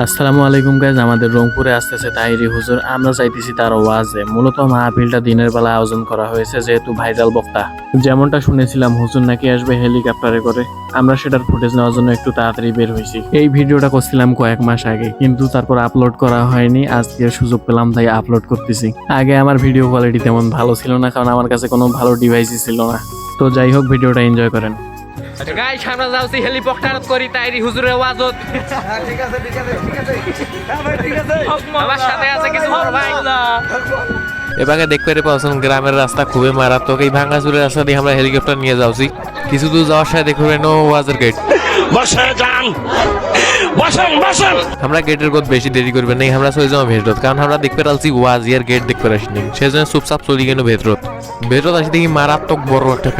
আসসালামু আলাইকুম গাইজ, আমাদের রংপুরে আসতেছে তাহিরি হুজুর। আমরা চাইতেছি তার ওয়াজে। মূলত মাহফিলটা দিনের বেলা আয়োজন করা হয়েছে, যেহেতু ভাইরাল বক্তা। যেমনটা শুনেছিলাম হুজুর নাকি আসবে হেলিকপ্টারে করে। আমরা সেটার ফুটেজ নেওয়ার জন্য একটু তাড়াতাড়ি বের হয়েছি। এই ভিডিওটা করছিলাম কয়েক মাস আগে, কিন্তু তারপর আপলোড করা হয়নি। আজকে সুযোগ পেলাম তাই আপলোড করতেছি। আগে আমার ভিডিও কোয়ালিটি তেমন ভালো ছিল না, কারণ আমার কাছে কোনো ভালো ডিভাইসই ছিল না। তো যাই হোক, ভিডিওটা এনজয় করেন। গাইস আমরা যাচ্ছি হেলিকপ্টারত করি তাইরি হুজুরের ওয়াজত। ঠিক আছে ঠিক আছে ঠিক আছে হ্যাঁ ভাই ঠিক আছে আমার সাথে আছে কিছু বড় ভাই। এবারে দেখতে পাচ্ছেন গ্রামের রাস্তা খুবই মারাত্মক। এই ভাঙাচুরের রাস্তা দিয়ে আমরা হেলিকপ্টার নিয়ে যাচ্ছি। কিছু দূর যাওয়ার সাথে দেখবেন ওয়াজের গেট। আমরা গেটের গত বেশি দেরি করবেন নাই, আমরা চলে যাবো ভেতরত, কারণ আমরা দেখতে পাচ্ছি ওয়াজিয়ার গেট দেখতে আসিনি। সেজন্য চুপচাপ চলে গেল ভেতরত। ভেতরত আসি দেখি মারাত্মক বড় একটা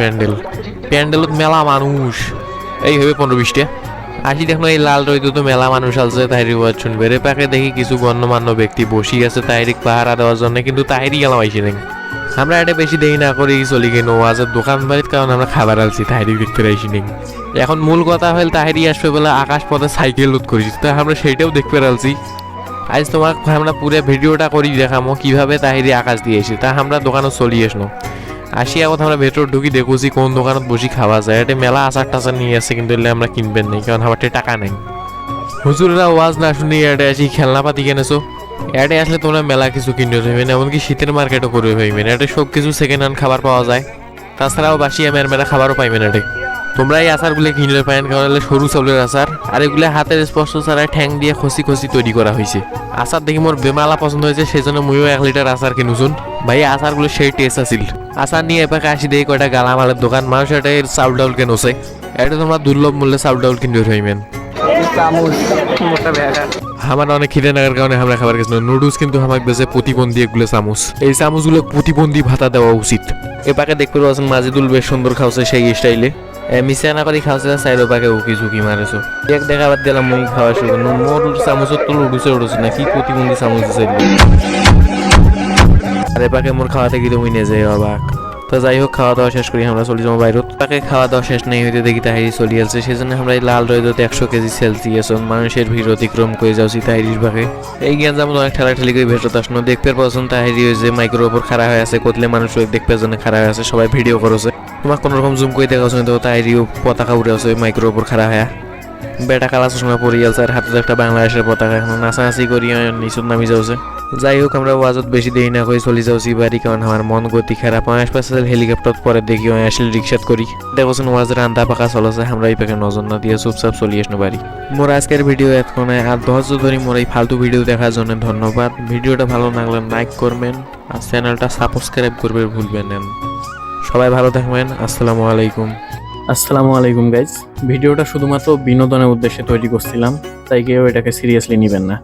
প্যান্ডেলত মেলা মানুষ। এই হবে 15-20টা। আসি দেখো এই লাল রইতে তো মেলা মানুষ আছে তাহিরি ওয়াজ শুনবে। রে পাকে দেখি কিছু গণ্যমান্য ব্যক্তি বসি আছে তাহিরিক পাহারা দেওয়ার জন্য, কিন্তু তাহিরি গেলাম আইসি নেই। আমরা এটা বেশি দেরি না করে চলি গেল ওয়াজের দোকান বাড়ির, কারণ আমরা খাবার আলছি তাহিরি দেখতে আইসি নেই। এখন মূল কথা হল তাহিরি আসবে বলে আকাশ পথে সাইকেল লুট করেছি, তা আমরা সেইটাও দেখতে পারছি। আজ তোমাকে আমরা পুরো ভিডিওটা করি দেখামো কিভাবে তাহিরি আকাশ দিয়েছি। তা আমরা দোকানে চলি আসনো। আসিয়া কথা আমরা ভেতর ঢুকি দেখছি কোন দোকানত বসি খাওয়া যায়। এটা মেলা আচার টাচার নিয়ে আসছে, কিন্তু এলে আমরা কিনবেন নেই, কারণ আমার টাকা নেই। হুজুরেরা ওয়াজ না শুনি এডে আসি খেলনাপাতি কিনেছো। এডে আসলে তোমরা মেলা কিছু কিনতে হইবেন, এমনকি শীতের মার্কেটও করে হইবেন। এটা সব কিছু সেকেন্ড হ্যান্ড খাবার পাওয়া যায়। তাছাড়াও বাসিয়া মেরা খাবারও পাইবেন এটে। তোমরা এই আচারগুলো কিনলে পাইন, কারণ সরু চাউলের আচার। আর এগুলো হাতের স্পর্শ ছাড়া ঠ্যাং দিয়ে খসি খসি তৈরি করা হয়েছে। আচার দেখি মোর বেমালা পছন্দ হয়েছে, সেই জন্য ময়ও 1 লিটার আচার কিনুছুন। ভাই আচারগুলো সেই টেস্ট আছিল। আচার নিয়ে এপাকে আসি দেখি কয়টা গালামালের দোকান। মানুষ এটা চাউল ডাউল কেনছে। এটা তোমরা দুর্লভ মূল্যে চাউল ডাউল কিনতে হইবেন। আমার অনেক খিদে নাগার কারণে আমরা খাবার গেছিল নুডলস, কিন্তু আমাকে বেঁচে প্রতিবন্ধী এগুলো চামচ। এই চামচগুলো প্রতিবন্ধী ভাতা দেওয়া উচিত। এপাকে দেখতে পাচ্ছেন মাজিদুল বেশ সুন্দর খাওয়াছে সেই স্টাইলে। মিশে না করে খাওয়াছে সাইড পাকে উকি ঝুঁকি মারেছো। এক দেখাবার দিলাম মুই খাওয়া শুরু মোর চামচের তো লুডুসে উঠেছে না, কি প্রতিবন্ধী চামচ দিছে। আর এপাকে মোর খাওয়াতে গিয়ে তুমি নিয়ে যাই অবাক। তো যাই হোক, খাওয়া দাওয়া শেষ করি আমরা চলে যাবো বাইরে। তাকে খাওয়া দাওয়া শেষ নেই হইতে দেখি তাহিরি চলে আসছে। সেজন্য আমরা এই লাল রয়েতে 100 কেজি সেলসিয়াস মানুষের ভিড় অতিক্রম করে যাচ্ছি তাহিরির ভাগে। এই জ্ঞান যেমন অনেক ঠেলাঠেলি করে ভেতর আসনো দেখতে পাচ্ছেন তাহিরি হয়েছে মাইক্রোর ওপর খাড়া হয়ে আছে। কতলে মানুষ দেখতে জন্য খাড়া হয়ে আছে, সবাই ভিডিও করেছে। তোমার কোন রকম জুম করে দেখাচ্ছ, তো তাহিরিও পতাকা উড়ে আছে মাইক্রোর ওপর খাড়া হয়ে। বেটা কালা চশমা পরি আছে, আর হাতে একটা বাংলাদেশের পতাকা। এখন নাচানাচি করি নিচুত নামি যাচ্ছে। যাই হোক, আমরা ওয়াজত বেশি দেরি না করে চলে যাচ্ছি বাড়ি, কারণ আমার মন গতি খারাপ। আশপাশে হেলিকপ্টার পরে দেখি আসলে রিক্সাত করি দেখছেন ওয়াজের আন্দা পাকা চলেছে। আমরা এই প্যাকে নজর না দিয়ে চুপচাপ চলে আসনো বাড়ি। মোর আজকের ভিডিও এতক্ষণে আর ধৈর্য ধরে মোর এই ফালতু ভিডিও দেখার জন্য ধন্যবাদ। ভিডিওটা ভালো লাগলে লাইক করবেন আর চ্যানেলটা সাবস্ক্রাইব করবে ভুলবেন না। সবাই ভালো থাকবেন। আসসালামু আলাইকুম। আসসালামু আলাইকুম গাইজ। ভিডিওটা শুধুমাত্র বিনোদনের উদ্দেশ্যে তৈরি করছিলাম, তাই কেউ এটাকে সিরিয়াসলি নেবেন না।